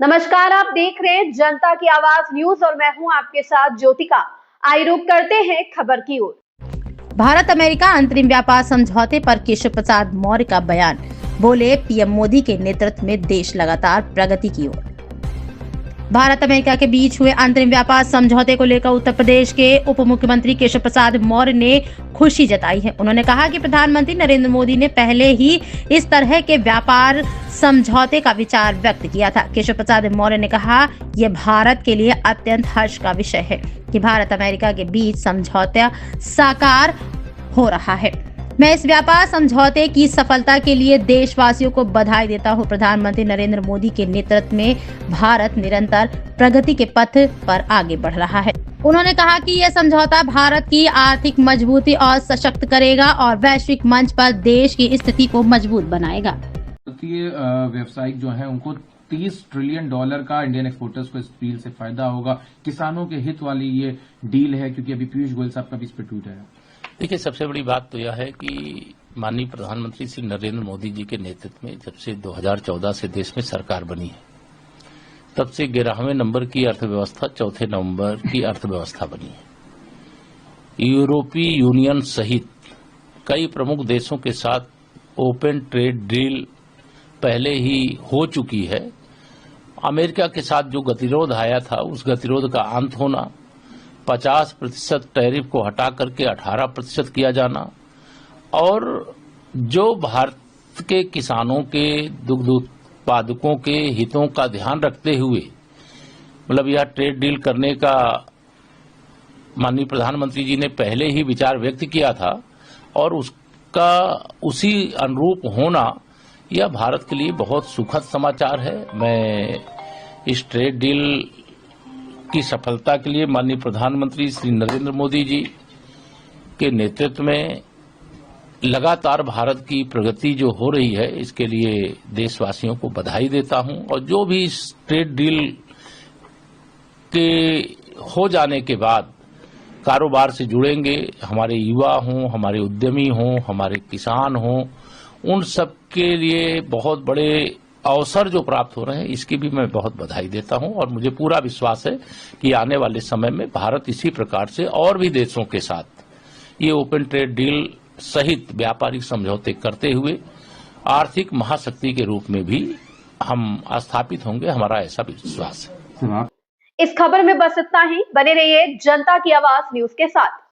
नमस्कार, आप देख रहे हैं जनता की आवाज न्यूज और मैं हूं आपके साथ ज्योतिका। आइए रुक करते हैं खबर की ओर। भारत अमेरिका अंतरिम व्यापार समझौते पर केशव प्रसाद मौर्य का बयान। बोले, पीएम मोदी के नेतृत्व में देश लगातार प्रगति की ओर। भारत अमेरिका के बीच हुए अंतरिम व्यापार समझौते को लेकर उत्तर प्रदेश के उप मुख्यमंत्री केशव प्रसाद मौर्य ने खुशी जताई है। उन्होंने कहा कि प्रधानमंत्री नरेंद्र मोदी ने पहले ही इस तरह के व्यापार समझौते का विचार व्यक्त किया था। केशव प्रसाद मौर्य ने कहा, यह भारत के लिए अत्यंत हर्ष का विषय है कि भारत अमेरिका के बीच समझौता साकार हो रहा है। मैं इस व्यापार समझौते की सफलता के लिए देशवासियों को बधाई देता हूं। प्रधानमंत्री नरेंद्र मोदी के नेतृत्व में भारत निरंतर प्रगति के पथ पर आगे बढ़ रहा है। उन्होंने कहा कि यह समझौता भारत की आर्थिक मजबूती और सशक्त करेगा और वैश्विक मंच पर देश की स्थिति को मजबूत बनाएगा। भारतीय व्यवसायिक जो है उनको $30 ट्रिलियन का इंडियन एक्सपोर्टर्स को इस डील से फायदा होगा। किसानों के हित वाली ये डील है, क्योंकि अभी पीयूष गोयल साहब का भी इस पर ट्वीट है। देखिए, सबसे बड़ी बात तो यह है कि माननीय प्रधानमंत्री श्री नरेंद्र मोदी जी के नेतृत्व में जब से 2014 से देश में सरकार बनी है, तब से 11वें नंबर की अर्थव्यवस्था 4थे नंबर की अर्थव्यवस्था बनी है। यूरोपीय यूनियन सहित कई प्रमुख देशों के साथ ओपन ट्रेड डील पहले ही हो चुकी है। अमेरिका के साथ जो गतिरोध आया था, उस गतिरोध का अंत होना, 50% टैरिफ को हटा करके 18% किया जाना और जो भारत के किसानों के दुग्ध उत्पादकों के हितों का ध्यान रखते हुए मतलब यह ट्रेड डील करने का माननीय प्रधानमंत्री जी ने पहले ही विचार व्यक्त किया था और उसका उसी अनुरूप होना यह भारत के लिए बहुत सुखद समाचार है। मैं इस ट्रेड डील की सफलता के लिए माननीय प्रधानमंत्री श्री नरेंद्र मोदी जी के नेतृत्व में लगातार भारत की प्रगति जो हो रही है, इसके लिए देशवासियों को बधाई देता हूं। और जो भी इस ट्रेड डील के हो जाने के बाद कारोबार से जुड़ेंगे, हमारे युवा हों, हमारे उद्यमी हों, हमारे किसान हों, उन सब के लिए बहुत बड़े अवसर जो प्राप्त हो रहे हैं, इसकी भी मैं बहुत बधाई देता हूं। और मुझे पूरा विश्वास है कि आने वाले समय में भारत इसी प्रकार से और भी देशों के साथ ये ओपन ट्रेड डील सहित व्यापारिक समझौते करते हुए आर्थिक महाशक्ति के रूप में भी हम स्थापित होंगे, हमारा ऐसा विश्वास है। इस खबर में बस इतना ही। बने रहिए जनता की आवाज न्यूज के साथ।